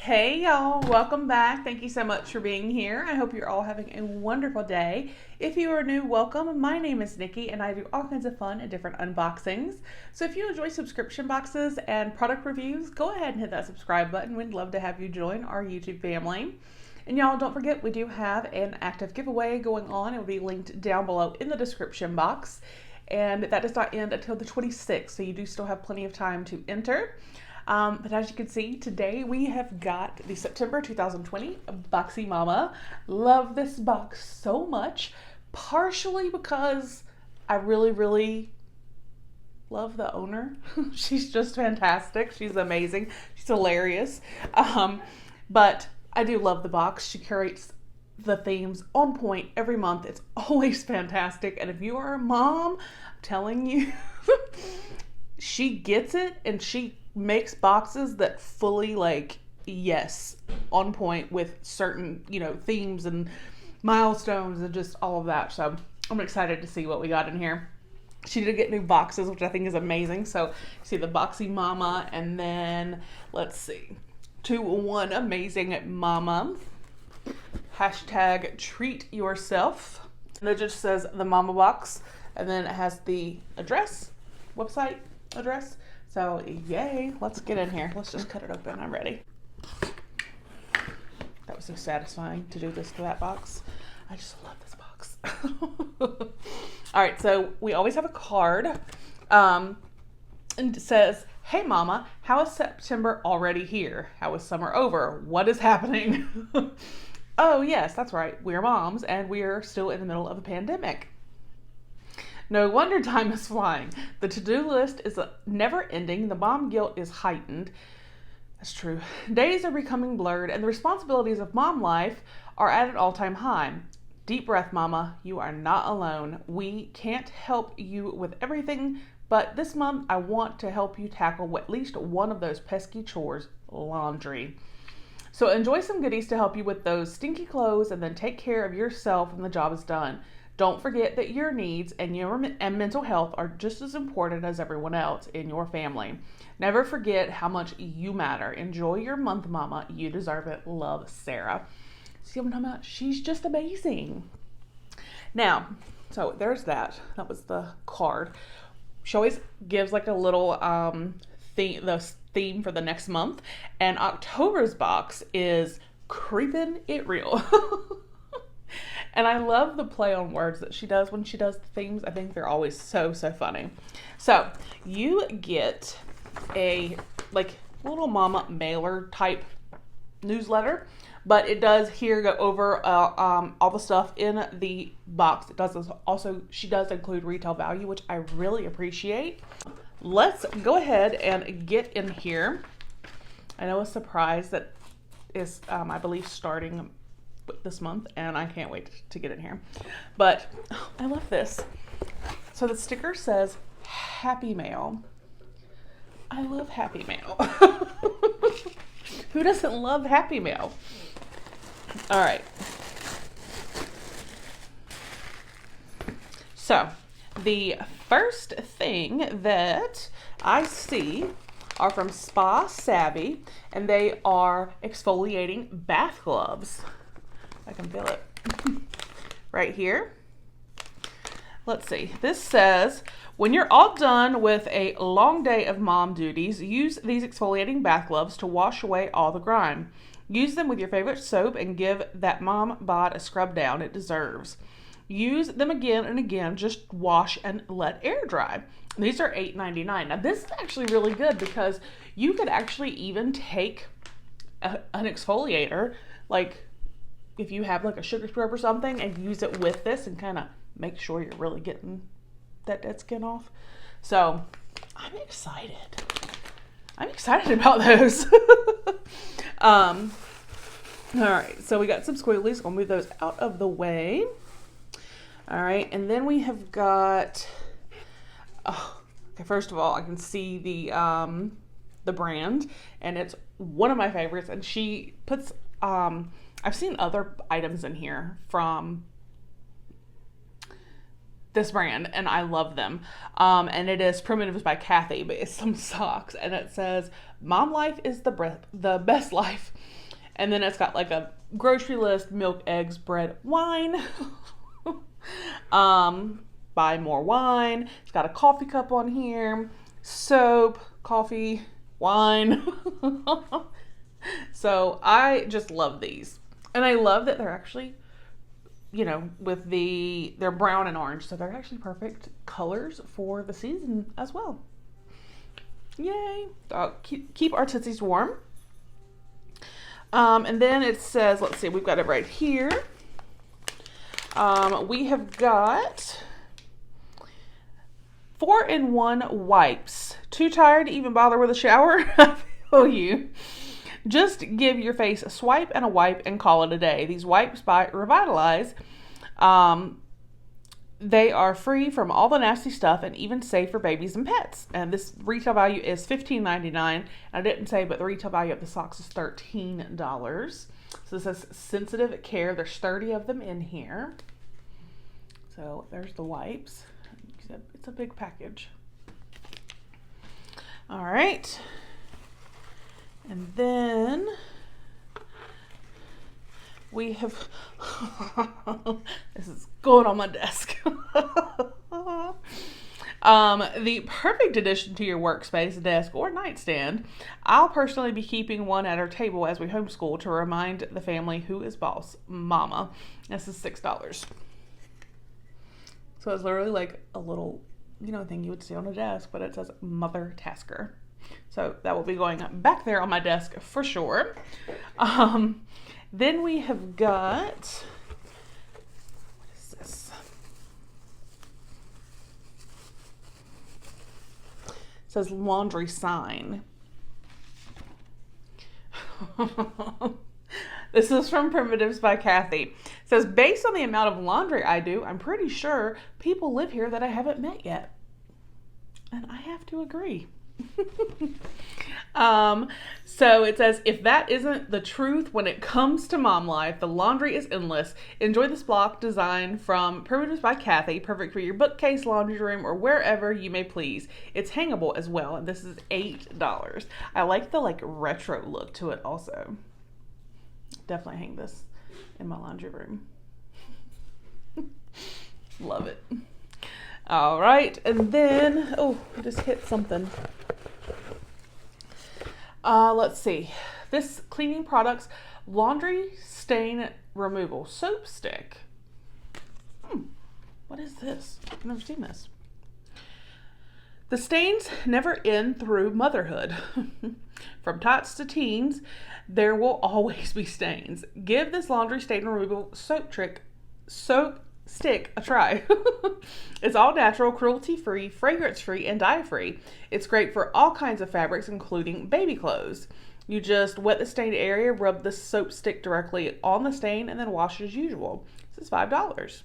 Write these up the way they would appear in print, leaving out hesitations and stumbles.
Hey y'all, welcome back. Thank you so much for being here. I hope you're all having a wonderful day. If you are new, welcome. My name is Nikki and I do all kinds of fun and different unboxings. So if you enjoy subscription boxes and product reviews, go ahead and hit that subscribe button. We'd love to have you join our YouTube family. And y'all, don't forget, we do have an active giveaway going on. It will be linked down below in the description box. And that does not end until the 26th, so you do still have plenty of time to enter. But as you can see, today we have got the September 2020 Boxy Momma. Love this box so much, partially because I really love the owner. She's just fantastic. She's amazing. She's hilarious. But I do love the box. She curates the themes on point every month. It's always fantastic. And if you are a mom, I'm telling you, she gets it and she makes boxes that fully on point with certain, themes and milestones and just all of that. So I'm excited to see what we got in here. She did get new boxes, which I think is amazing. So see the Boxy Momma, and then let's see, 2-1 Amazing Mama. Hashtag treat yourself. And it just says the Mama box, and then it has the website address. So yay, let's get in here. Let's just cut it open. I'm ready. That was so satisfying to do this to that box. I just love this box. All right, so we always have a card. And it says, "Hey mama, how is September already here? How is summer over? What is happening?" Oh yes, that's right. We're moms and we're still in the middle of a pandemic. No wonder time is flying. The to-do list is never ending. The mom guilt is heightened. That's true. Days are becoming blurred and the responsibilities of mom life are at an all-time high. Deep breath, mama. You are not alone. We can't help you with everything, but this month I want to help you tackle at least one of those pesky chores, laundry. So enjoy some goodies to help you with those stinky clothes and then take care of yourself when the job is done. Don't forget that your needs and mental health are just as important as everyone else in your family. Never forget how much you matter. Enjoy your month, mama. You deserve it. Love, Sarah. See what I'm talking about? She's just amazing. Now, so there's that. That was the card. She always gives like a little theme for the next month. And October's box is Creepin' It Real. And I love the play on words that she does when she does the themes. I think they're always so funny. So you get a little mama mailer type newsletter, but it does here go over all the stuff in the box. It does also, she does include retail value, which I really appreciate. Let's go ahead and get in here. I know a surprise that is, I believe, starting this month, and I can't wait to get in here. But I love this. So the sticker says Happy Mail. I love Happy Mail. Who doesn't love Happy Mail? All right. So the first thing that I see are from Spa Savvy, and they are exfoliating bath gloves. I can feel it right here. Let's see. This says, when you're all done with a long day of mom duties, use these exfoliating bath gloves to wash away all the grime. Use them with your favorite soap and give that mom bod a scrub down it deserves. Use them again and again. Just wash and let air dry. These are $8.99. Now this is actually really good because you could actually even take an exfoliator, like if you have like a sugar scrub or something, and use it with this and kind of make sure you're really getting that dead skin off. So I'm excited. I'm excited about those. All right, so we got some squigglies. I'll move those out of the way. All right, and then we have got, okay, first of all, I can see the brand, and it's one of my favorites, and she puts, I've seen other items in here from this brand, and I love them. And it is Primitives by Kathy, but it's some socks, and it says, "Mom life is the best life. And then it's got like a grocery list: milk, eggs, bread, wine. Buy more wine. It's got a coffee cup on here, soap, coffee, wine. So I just love these. And I love that they're actually, you know, they're brown and orange. So they're actually perfect colors for the season as well. Yay. Keep our tootsies warm. And then it says, let's see, we've got it right here. We have got 4-in-1 wipes. Too tired to even bother with a shower? I feel you. Just give your face a swipe and a wipe and call it a day. These wipes by Revitalize, they are free from all the nasty stuff and even safe for babies and pets. And this retail value is $15.99. I didn't say, but the retail value of the socks is $13. So this says sensitive care. There's 30 of them in here. So there's the wipes. It's a big package. All right. And then we have, this is going on my desk. The perfect addition to your workspace, desk, or nightstand. I'll personally be keeping one at our table as we homeschool to remind the family who is boss mama. This is $6. So it's literally like a little, thing you would see on a desk, but it says Mother Tasker. So that will be going back there on my desk for sure. Then we have got, what is this? It says laundry sign. This is from Primitives by Kathy. It says, based on the amount of laundry I do, I'm pretty sure people live here that I haven't met yet. And I have to agree. So it says, if that isn't the truth when it comes to mom life, the laundry is endless. Enjoy this block design from Primitives by Kathy, perfect for your bookcase, laundry room, or wherever you may please. It's hangable as well, and this is $8. I like the retro look to it also. Definitely hang this in my laundry room. Love it. All right, and then, I just hit something. Let's see. This cleaning products laundry stain removal soap stick. What is this? I've never seen this. The stains never end through motherhood. From tots to teens, there will always be stains. Give this laundry stain removal soap stick a try. It's all natural, cruelty-free, fragrance-free, and dye-free. It's great for all kinds of fabrics, including baby clothes. You just wet the stained area, rub the soap stick directly on the stain, and then wash as usual. This is $5.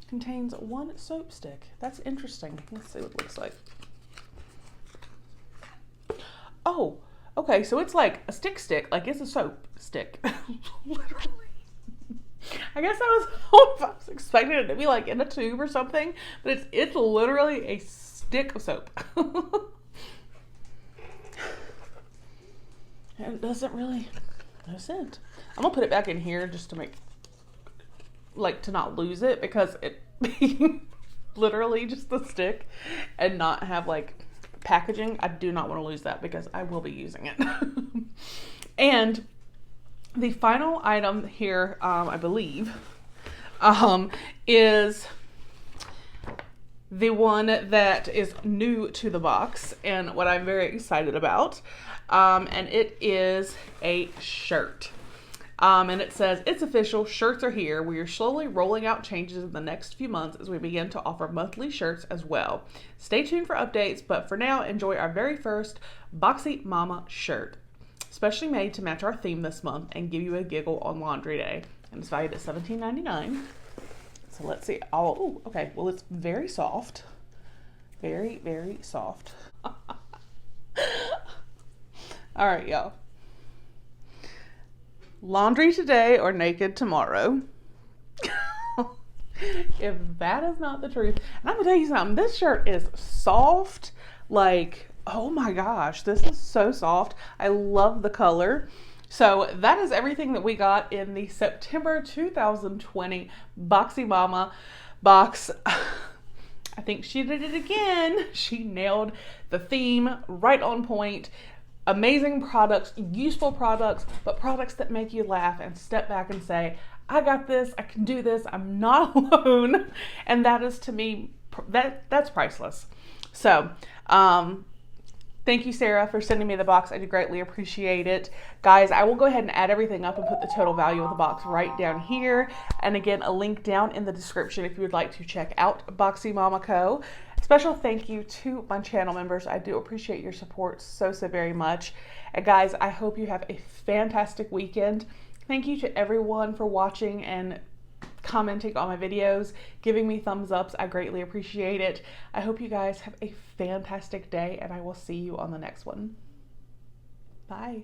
Contains one soap stick. That's interesting. Let's see what it looks like. Oh, okay, so it's like a stick, like it's a soap stick. Literally. I guess I was expecting it to be like in a tube or something, but it's literally a stick of soap. And it doesn't really, no scent. I'm gonna put it back in here just to make, to not lose it, because it literally just the stick and not have packaging. I do not want to lose that because I will be using it. And the final item here, I believe, is the one that is new to the box and what I'm very excited about. And it is a shirt. And it says, it's official, shirts are here. We are slowly rolling out changes in the next few months as we begin to offer monthly shirts as well. Stay tuned for updates, but for now, enjoy our very first Boxy Momma shirt. Specially made to match our theme this month and give you a giggle on laundry day. And it's valued at $17.99. So let's see. Oh, okay. Well, it's very soft. Very, very soft. All right, y'all. Laundry today or naked tomorrow. If that is not the truth. And I'm gonna tell you something, this shirt is soft, Oh my gosh, this is so soft. I love the color. So that is everything that we got in the September 2020 Boxy Momma box. I think she did it again. She nailed the theme right on point. Amazing products, useful products, but products that make you laugh and step back and say, I got this, I can do this, I'm not alone. And that is, to me, that's priceless. So, thank you, Sarah, for sending me the box. I do greatly appreciate it. Guys, I will go ahead and add everything up and put the total value of the box right down here. And again, a link down in the description if you would like to check out Boxy Momma Co. Special thank you to my channel members. I do appreciate your support so very much. And guys, I hope you have a fantastic weekend. Thank you to everyone for watching and commenting on my videos, giving me thumbs ups. I greatly appreciate it. I hope you guys have a fantastic day, and I will see you on the next one. Bye.